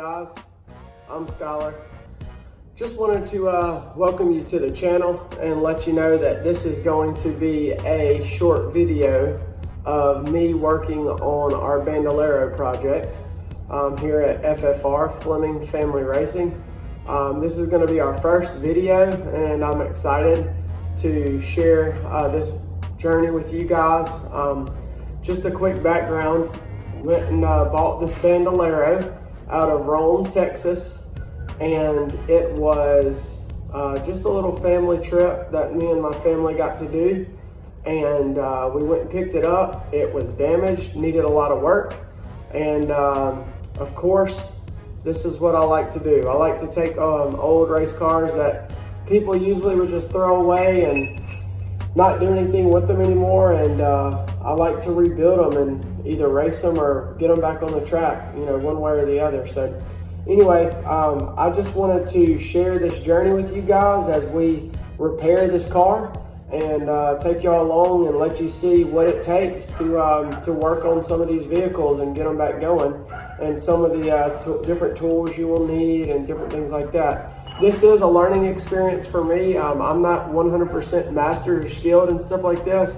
guys? I'm Skylar. Just wanted to welcome you to the channel and let you know that this is going to be a short video of me working on our Bandolero project here at FFR, Fleming Family Racing. This is going to be our first video, and I'm excited to share this journey with you guys. Just a quick background, went and bought this Bandolero out of Rome, Texas, and it was just a little family trip that me and my family got to do, and we went and picked it up. It was damaged, needed a lot of work, and of course, this is what I like to do. I like to take old race cars that people usually would just throw away and not do anything with them anymore, and I like to rebuild them and either race them or get them back on the track, you know, one way or the other. So anyway, I just wanted to share this journey with you guys as we repair this car and take y'all along and let you see what it takes to work on some of these vehicles and get them back going, and some of the different tools you will need and different things like that. This is a learning experience for me. I'm not 100% master or skilled and stuff like this,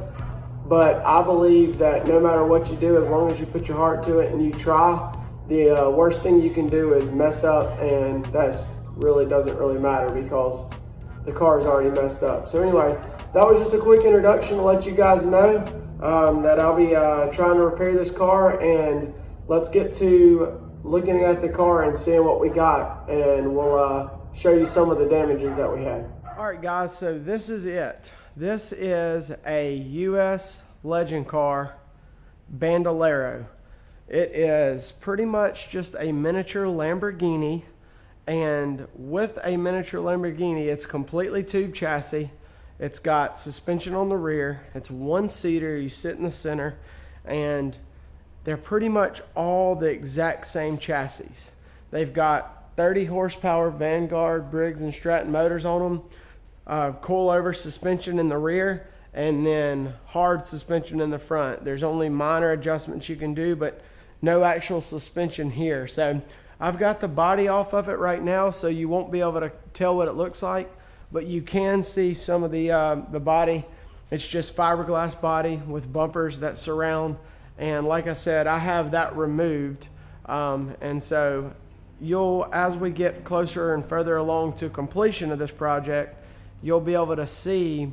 but I believe that no matter what you do, as long as you put your heart to it and you try, the worst thing you can do is mess up, and that's really doesn't really matter because the car is already messed up. So anyway, that was just a quick introduction to let you guys know that I'll be trying to repair this car, and let's get to looking at the car and seeing what we got, and we'll show you some of the damages that we had. All right, guys, so this is it. This is a US Legend car, Bandolero. It is pretty much just a miniature Lamborghini, and with a miniature Lamborghini, it's completely tube chassis. It's got suspension on the rear. It's one-seater. You sit in the center, and they're pretty much all the exact same chassis. They've got 30 horsepower Vanguard, Briggs & Stratton motors on them, coilover suspension in the rear, and then hard suspension in the front. There's only minor adjustments you can do, but no actual suspension here. So I've got the body off of it right now, so you won't be able to tell what it looks like, but you can see some of the body. It's just fiberglass body with bumpers that surround, and like I said, I have that removed, and so as we get closer and further along to completion of this project, you'll be able to see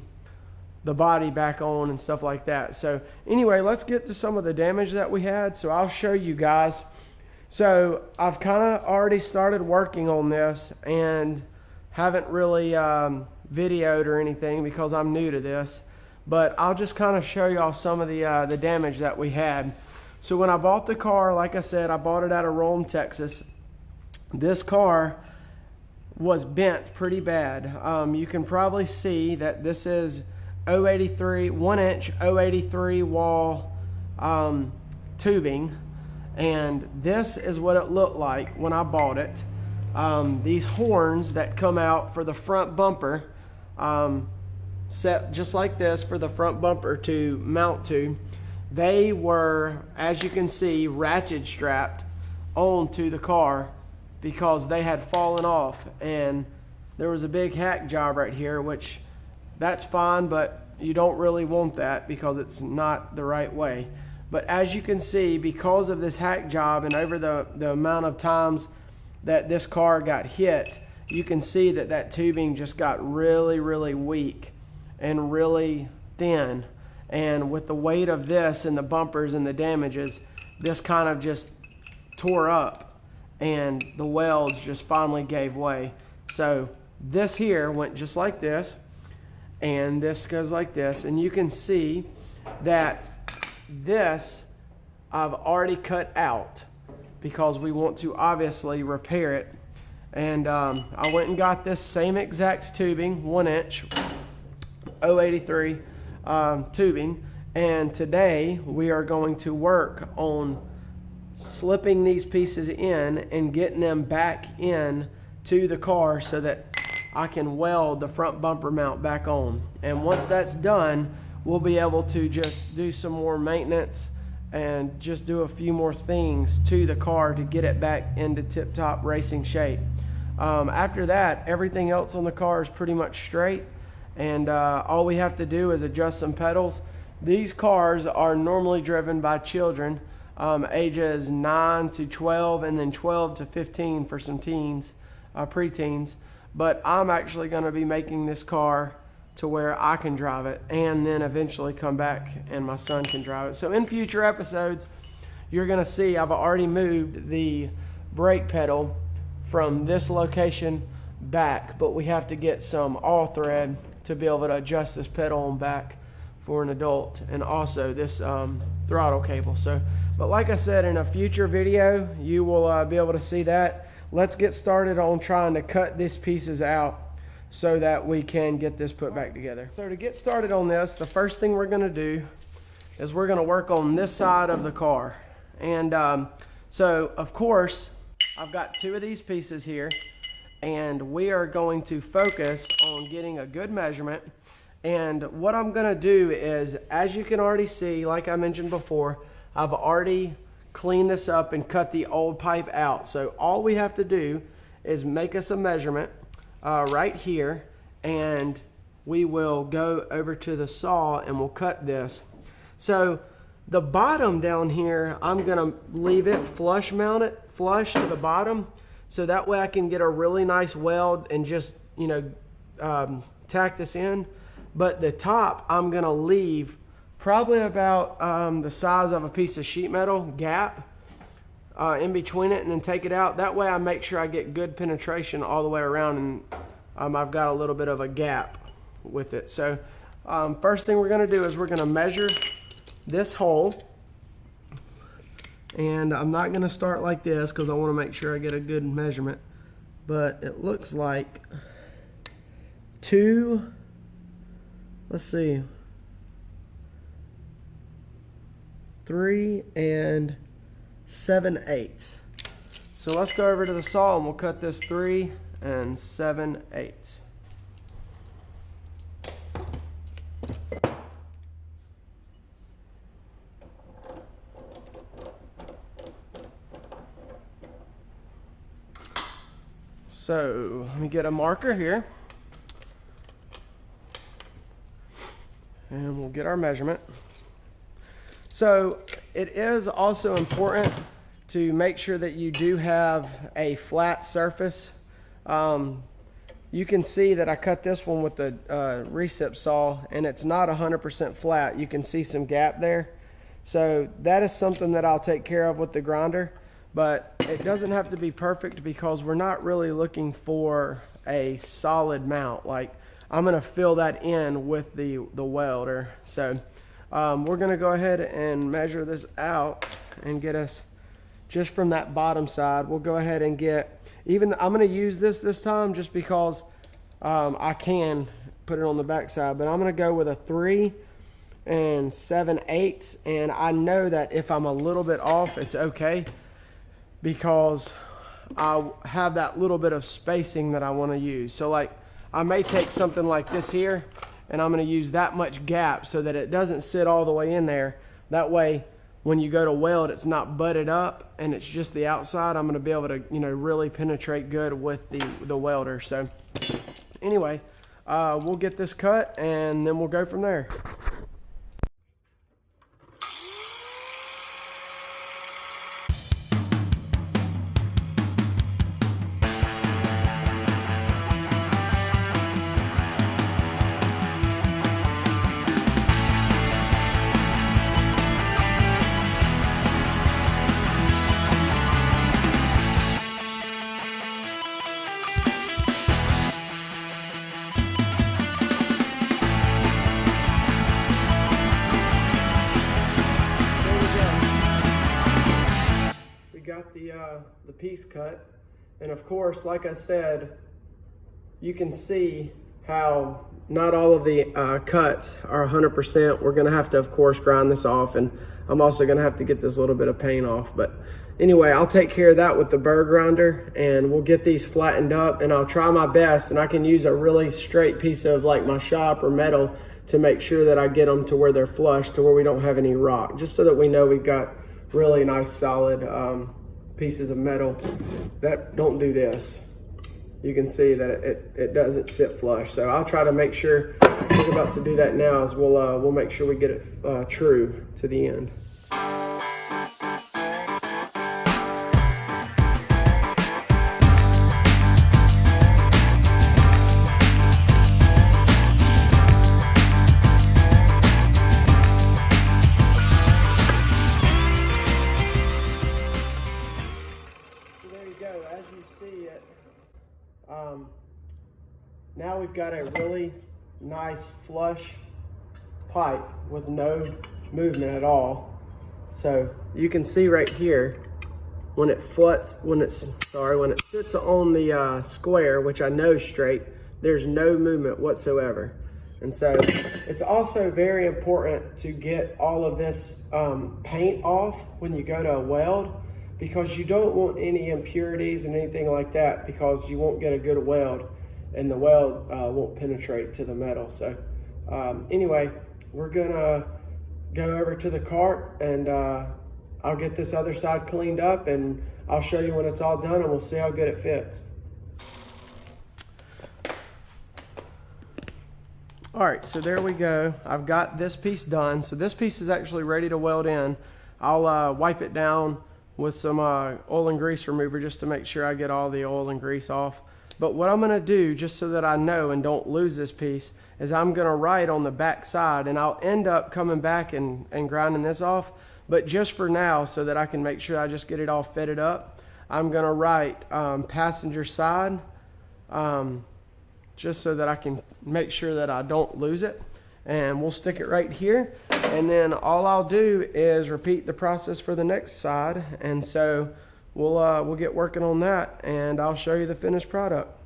the body back on and stuff like that. So anyway, let's get to some of the damage that we had. So I'll show you guys. So I've kind of already started working on this and haven't really videoed or anything because I'm new to this, but I'll just kind of show y'all some of the damage that we had. So when I bought the car, like I said, I bought it out of Rome, Texas. This car was bent pretty bad. You can probably see that this is 083, 1-inch 083 wall tubing, and this is what it looked like when I bought it. These horns that come out for the front bumper, set just like this for the front bumper to mount to, they were, as you can see, ratchet strapped onto the car because they had fallen off, and there was a big hack job right here, which that's fine, but you don't really want that because it's not the right way. But as you can see, because of this hack job and over the amount of times that this car got hit, you can see that that tubing just got really, really weak and really thin. And with the weight of this and the bumpers and the damages, this kind of just tore up, and the welds just finally gave way. So this here went just like this, and this goes like this, and you can see that this I've already cut out because we want to obviously repair it. And I went and got this same exact tubing, 1-inch 083 tubing, and today we are going to work on slipping these pieces in and getting them back in to the car so that I can weld the front bumper mount back on. And once that's done, we'll be able to just do some more maintenance and just do a few more things to the car to get it back into tip-top racing shape. After that, everything else on the car is pretty much straight, and all we have to do is adjust some pedals. These cars are normally driven by children, ages 9 to 12, and then 12 to 15 for some teens, preteens. But I'm actually going to be making this car to where I can drive it, and then eventually come back and my son can drive it. So in future episodes, you're going to see I've already moved the brake pedal from this location back, but we have to get some all thread to be able to adjust this pedal on back for an adult, and also this throttle cable. So, but like I said, in a future video, you will be able to see that. Let's get started on trying to cut these pieces out so that we can get this put back together. So to get started on this, the first thing we're going to do is we're going to work on this side of the car. And so of course I've got 2 of these pieces here, and we are going to focus on getting a good measurement. And what I'm going to do is, as you can already see, like I mentioned before, I've already cleaned this up and cut the old pipe out. So all we have to do is make us a measurement right here, and we will go over to the saw and we'll cut this. So the bottom down here, I'm gonna leave it flush mounted, flush to the bottom, so that way I can get a really nice weld and just, you know, tack this in. But the top, I'm gonna leave probably about the size of a piece of sheet metal gap in between it, and then take it out. That way I make sure I get good penetration all the way around, and I've got a little bit of a gap with it. So first thing we're going to do is we're going to measure this hole, and I'm not going to start like this because I want to make sure I get a good measurement, but it looks like 2, let's see, 3 7/8. So let's go over to the saw and we'll cut this 3 7/8. So let me get a marker here, and we'll get our measurement. So it is also important to make sure that you do have a flat surface. You can see that I cut this one with the recip saw, and it's not 100% flat. You can see some gap there. So that is something that I'll take care of with the grinder, but it doesn't have to be perfect because we're not really looking for a solid mount. Like, I'm gonna fill that in with the welder. So we're going to go ahead and measure this out and get us just from that bottom side. We'll go ahead and get, I'm going to use this time just because I can put it on the back side, but I'm going to go with a 3 7/8, and I know that if I'm a little bit off, it's okay because I have that little bit of spacing that I want to use. So like, I may take something like this here, and I'm going to use that much gap so that it doesn't sit all the way in there. That way, when you go to weld, it's not butted up and it's just the outside. I'm going to be able to, you know, really penetrate good with the welder. So anyway, we'll get this cut and then we'll go from there. Got the piece cut, and of course, like I said, you can see how not all of the cuts are 100%. We're gonna have to, of course, grind this off, and I'm also gonna have to get this little bit of paint off. But anyway, I'll take care of that with the burr grinder, and we'll get these flattened up, and I'll try my best, and I can use a really straight piece of like my shop or metal to make sure that I get them to where they're flush, to where we don't have any rock, just so that we know we've got really nice solid pieces of metal that don't do this. You can see that it doesn't sit flush. So I'll try to make sure, we're about to do that now, is we'll make sure we get it true to the end. As you see it, now we've got a really nice flush pipe with no movement at all. So you can see right here, when it sits on the square, which I know straight, there's no movement whatsoever. And so it's also very important to get all of this paint off when you go to weld, because you don't want any impurities and anything like that, because you won't get a good weld, and the weld won't penetrate to the metal. So anyway, we're gonna go over to the cart, and I'll get this other side cleaned up, and I'll show you when it's all done, and we'll see how good it fits. All right, so there we go. I've got this piece done. So this piece is actually ready to weld in. I'll wipe it down with some oil and grease remover, just to make sure I get all the oil and grease off. But what I'm gonna do, just so that I know and don't lose this piece, is I'm gonna write on the back side, and I'll end up coming back and grinding this off. But just for now, so that I can make sure I just get it all fitted up, I'm gonna write passenger side, just so that I can make sure that I don't lose it. And we'll stick it right here, and then all I'll do is repeat the process for the next side. And so we'll get working on that, and I'll show you the finished product.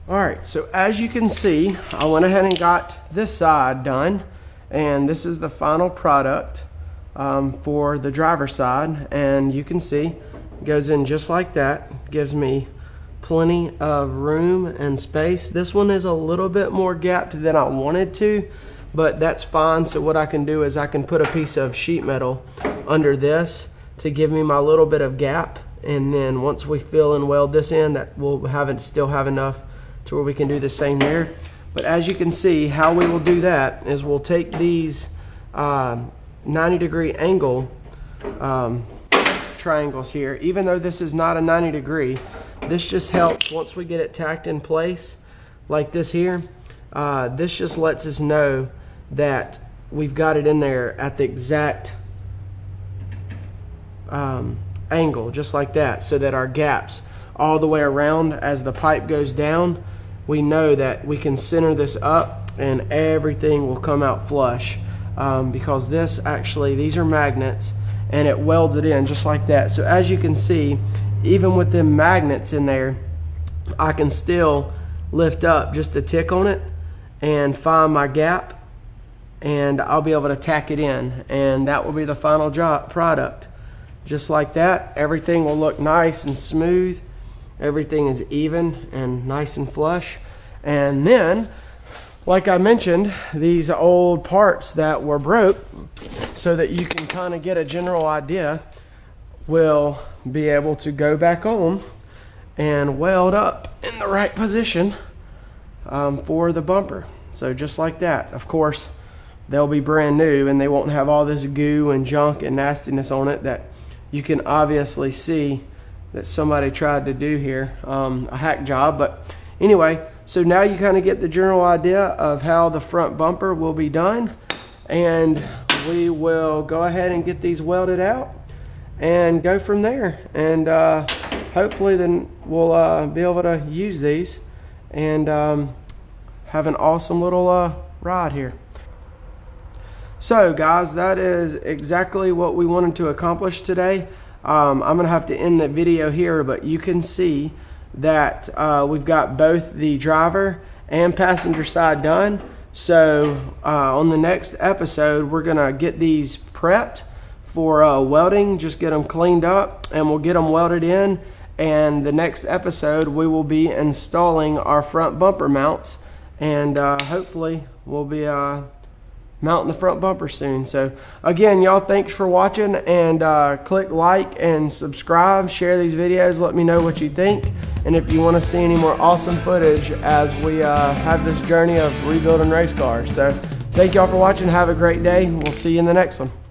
Alright, so as you can see, I went ahead and got this side done, and this is the final product for the driver's side. And you can see it goes in just like that. Gives me plenty of room and space. This one is a little bit more gapped than I wanted to, but that's fine. So what I can do is I can put a piece of sheet metal under this to give me my little bit of gap, and then once we fill and weld this in, that we'll still have enough to where we can do the same there. But as you can see, how we will do that is we'll take these 90-degree angle triangles here. Even though this is not a 90-degree, this just helps once we get it tacked in place like this here. This just lets us know that we've got it in there at the exact angle, just like that, so that our gaps all the way around as the pipe goes down, we know that we can center this up and everything will come out flush, because these are magnets, and it welds it in just like that. So as you can see, even with them magnets in there, I can still lift up just a tick on it and find my gap, and I'll be able to tack it in, and that will be the final product. Just like that, everything will look nice and smooth. Everything is even and nice and flush. And then, like I mentioned, these old parts that were broke, so that you can kind of get a general idea, will be able to go back on and weld up in the right position for the bumper. So just like that. Of course, they'll be brand new and they won't have all this goo and junk and nastiness on it that you can obviously see that somebody tried to do here, a hack job. But anyway, so now you kind of get the general idea of how the front bumper will be done, and we will go ahead and get these welded out and go from there. And hopefully then we'll be able to use these and have an awesome little ride here. So guys, that is exactly what we wanted to accomplish today. I'm gonna have to end the video here, but you can see that we've got both the driver and passenger side done. So on the next episode, we're gonna get these prepped for welding, just get them cleaned up, and we'll get them welded in. And the next episode, we will be installing our front bumper mounts, and hopefully we'll be mounting the front bumper soon. So again, y'all, thanks for watching, and click like and subscribe, share these videos, let me know what you think, and if you want to see any more awesome footage as we have this journey of rebuilding race cars. So thank y'all for watching, have a great day, we'll see you in the next one.